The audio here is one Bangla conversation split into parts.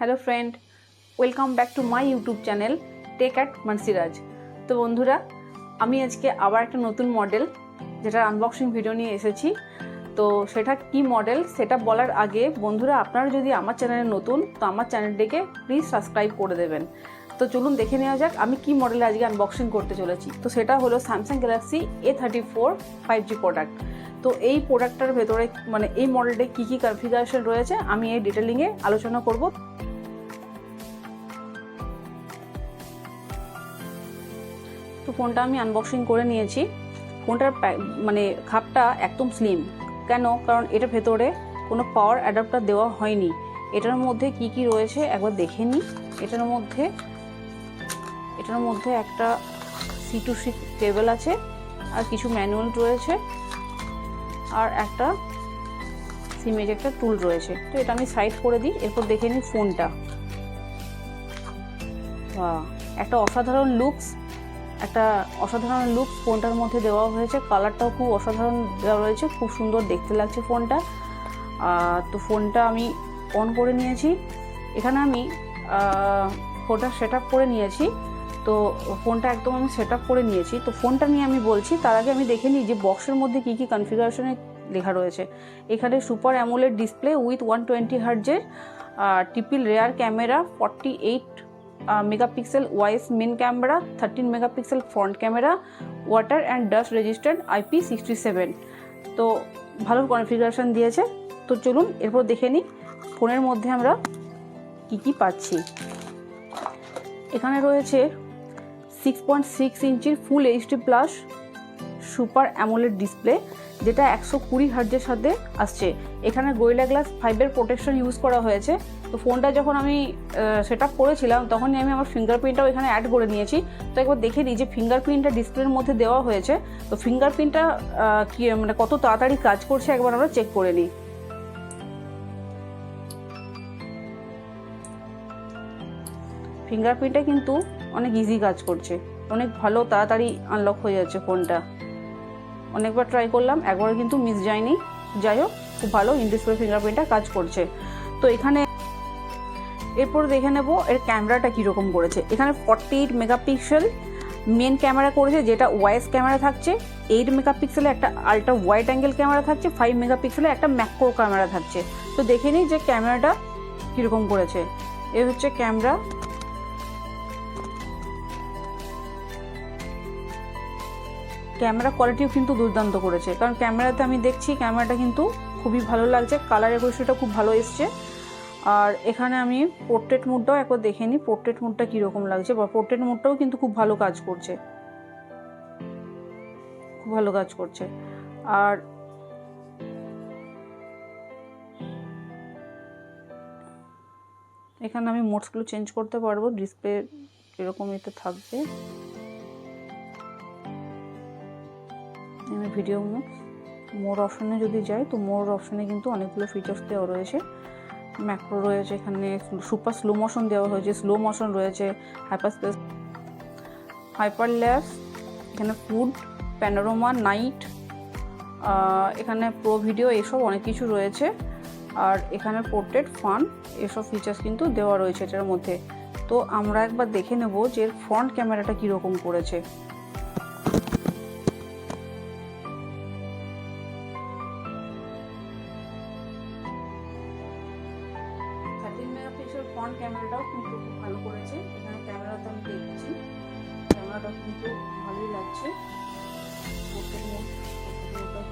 Hello friend, welcome back to my YouTube channel tech at Mansiraj. তো বন্ধুরা, আমি আজকে আবার একটা নতুন মডেল যেটার আনবক্সিং ভিডিও নিয়ে এসেছি। তো সেটা কি মডেল সেটা বলার আগে বন্ধুরা, আপনারা যদি আমার চ্যানেলে নতুন, তো আমার চ্যানেলটিকে প্লিজ সাবস্ক্রাইব করে দেবেন। তো চলুন দেখে নেওয়া যাক আমি কি মডেলে আজকে আনবক্সিং করতে চলেছি। তো সেটা হলো Samsung Galaxy A34 5G product. তো এই প্রোডাক্টটার ভেতরে মানে এই মডেলটায় কী কী কনফিগারেশন রয়েছে আমি এই ডিটেলিংয়ে আলোচনা করব। তো ফোনটা আমি আনবক্সিং করে নিয়েছি। ফোনটার মানে খাপটা একদম স্লিম। কেন? কারণ এটার ভেতরে কোনো পাওয়ার অ্যাডাপ্টার দেওয়া হয়নি। এটার মধ্যে কি কি রয়েছে একবার দেখে নিই। এটার মধ্যে একটা C2C কেবল আছে, আর কিছু ম্যানুয়াল রয়েছে, আর একটা সিম এজেক্টর টুল রয়েছে। তো এটা আমি সাইড করে দিই। এরপর দেখে নিই ফোনটা। একটা অসাধারণ লুকস ফোনটার মধ্যে দেওয়া হয়েছে। কালারটাও খুব অসাধারণ দেওয়া রয়েছে, খুব সুন্দর দেখতে লাগছে ফোনটা। তো ফোনটা আমি অন করে নিয়েছি। এখানে আমি ফোনটা সেট আপ করে নিয়েছি। তো ফোনটা একদম আমি সেট আপ করে নিয়েছি। তো ফোনটা নিয়ে আমি বলছি, তার আগে আমি দেখে নিই যে বক্সের মধ্যে কী কী কনফিগারেশনে লেখা রয়েছে। এখানে super AMOLED display with 120 Hz triple rear camera, 48 megapixel OIS main camera, 13 megapixel front camera, water and dust resistant IP67। তো ভালো কনফিগারেশন দিয়েছে। তো চলুন এরপর দেখে নিই ফোনের মধ্যে আমরা কি কি পাচ্ছি। এখানে রয়েছে 6.6 ইঞ্চির ফুল HD plus super AMOLED display, যেটা 120 হার্জের সাথে আসছে। এখানে গরিলা গ্লাস 5-এর প্রোটেকশন ইউজ করা হয়েছে। তো ফোনটা যখন আমি সেট আপ করেছিলাম তখনই আমি আমার ফিঙ্গারপ্রিন্টটাও এখানে অ্যাড করে নিয়েছি। তো একবার দেখে নিই যে ফিঙ্গারপ্রিন্টটা ডিসপ্লের মধ্যে দেওয়া হয়েছে। তো ফিঙ্গারপ্রিন্টটা কি মানে কত তাড়াতাড়ি কাজ করছে একবার আমরা চেক করে নিই। ফিঙ্গারপ্রিন্টটা কিন্তু অনেক ইজি কাজ করছে, অনেক ভালো তাড়াতাড়ি আনলক হয়ে যাচ্ছে ফোনটা। অনেকবার ট্রাই করলাম, একবার কিন্তু মিস যায়নি। যাই হোক, খুব ভালো ইন ডিসপ্লে ফিঙ্গারপ্রিন্টটা কাজ করছে। তো এখানে এরপর দেখে নেব এর ক্যামেরাটা কীরকম করেছে। এখানে 48 মেগাপিক্সেল মেন ক্যামেরা করেছে, যেটা OIS ক্যামেরা থাকছে। 8 মেগাপিক্সেলে একটা আল্ট্রা ওয়াইড অ্যাঙ্গেল ক্যামেরা থাকছে, 5 মেগাপিক্সেলে একটা ম্যাক্রো ক্যামেরা থাকছে। তো দেখে নিই যে ক্যামেরাটা কীরকম করেছে। এ হচ্ছে ক্যামেরা। ক্যামেরা কোয়ালিটিও কিন্তু দুর্দান্ত করেছে, কারণ ক্যামেরাতে আমি দেখছি ক্যামেরাটা কিন্তু খুবই ভালো লাগছে। কালার রেজোলিউশনটা খুব ভালো এসছে। আর এখানে আমি পোর্ট্রেট মোডটাও একবার দেখে নিই, পোর্ট্রেট মোডটা কীরকম লাগছে। বা পোর্ট্রেট মোডটাও কিন্তু খুব ভালো কাজ করছে, আর এখানে আমি মোডসগুলো চেঞ্জ করতে পারবো। ডিসপ্লে কীরকম এতে থাকবে, আমি ভিডিও মোড অপশনে যদি যাই, তো মোড অপশনে কিন্তু অনেকগুলো ফিচার্স দেওয়া রয়েছে। ম্যাক্রো রয়েছে, এখানে সুপার স্লো মোশন দেওয়া হয়েছে, স্লো মোশন রয়েছে, হাইপারল্যাপস, এখানে ফুড, প্যানোরামা, নাইট, এখানে প্রো ভিডিও, এসব অনেক কিছু রয়েছে। আর এখানে পোর্ট্রেট, ফান, এসব ফিচার্স কিন্তু দেওয়া রয়েছে এটার মধ্যে। তো আমরা একবার দেখে নেব যে এর ফ্রন্ট ক্যামেরাটা কীরকম করেছে। ফ্রন্ট ক্যামেরাটাও কিন্তু খুব ভালো করেছে। এখানে ক্যামেরাতে আমি দেখছি ক্যামেরাটা কিন্তু ভালোই লাগছে।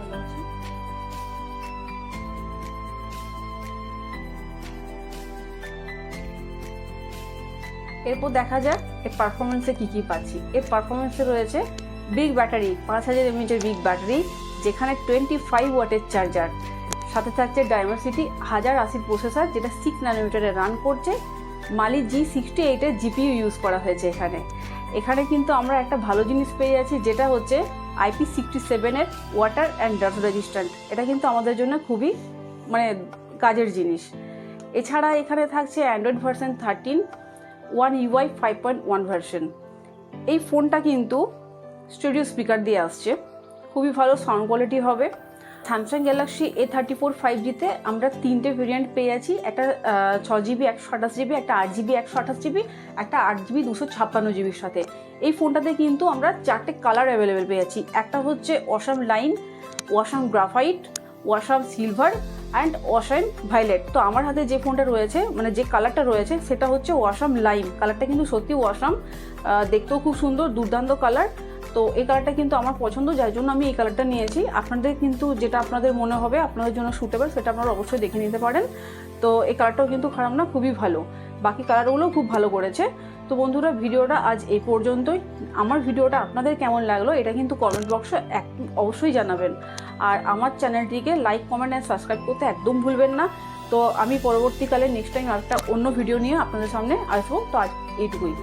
ভালো আছে। এরপর দেখা যাক এর পারফরমেন্সে কী কী পাচ্ছি। এর পারফরমেন্সে রয়েছে big battery, 5000 mAh big battery, যেখানে 25 ওয়াটের চার্জার, সাথে থাকছে ডাইমেনসিটি 1080 প্রসেসর, যেটা 6 ন্যানোমিটারে রান করছে। মালি G68-এর GPU ইউজ করা হয়েছে এখানে কিন্তু আমরা একটা ভালো জিনিস পেয়ে যাচ্ছি, যেটা হচ্ছে IP67-এর ওয়াটার অ্যান্ড ডাস্ট রেজিস্ট্যান্ট। এটা কিন্তু আমাদের জন্য খুবই মানে কাজের জিনিস। এছাড়া এখানে থাকছে Android version 13, One UI 5.1 version. এই ফোনটা কিন্তু স্টুডিও স্পিকার দিয়ে আসছে, খুবই ভালো সাউন্ড কোয়ালিটি হবে। স্যামসাং গ্যালাক্সি A34 5Gতে আমরা 3টে ভেরিয়েন্ট পেয়ে যাচ্ছি, একটা 6GB 128GB, একটা 8GB 128GB, একটা 8GB 256GBর সাথে। এই ফোনটাতে কিন্তু আমরা 4টে কালার অ্যাভেলেবেল পেয়ে যাচ্ছি। একটা হচ্ছে awesome lime, awesome graphite, awesome silver and awesome violet. তো আমার হাতে যে ফোনটা রয়েছে, মানে যে কালারটা রয়েছে সেটা হচ্ছে অসাম লাইম। কালারটা কিন্তু সত্যি অসাম, দেখতেও খুব সুন্দর, দুর্দান্ত কালার। তো এই কালারটা কিন্তু আমার পছন্দ, যার জন্য আমি এই কালারটা নিয়েছি। আপনাদের কিন্তু যেটা আপনাদের মনে হবে আপনাদের জন্য সুটেবল সেটা আপনারা অবশ্যই দেখে নিতে পারেন। তো এই কালারটাও কিন্তু খারাপ না, খুবই ভালো, বাকি কালারগুলোও খুব ভালো করেছে। তো বন্ধুরা, ভিডিওটা আজ এই পর্যন্তই। আমার ভিডিওটা আপনাদের কেমন লাগলো এটা কিন্তু কমেন্ট বক্সে অবশ্যই জানাবেন। আর আমার চ্যানেলটিকে লাইক, কমেন্ট অ্যান্ড সাবস্ক্রাইব করতে একদম ভুলবেন না। তো আমি পরবর্তীকালে নেক্সট টাইম একটা অন্য ভিডিও নিয়ে আপনাদের সামনে আসবো। তো আজ এইটুকুই।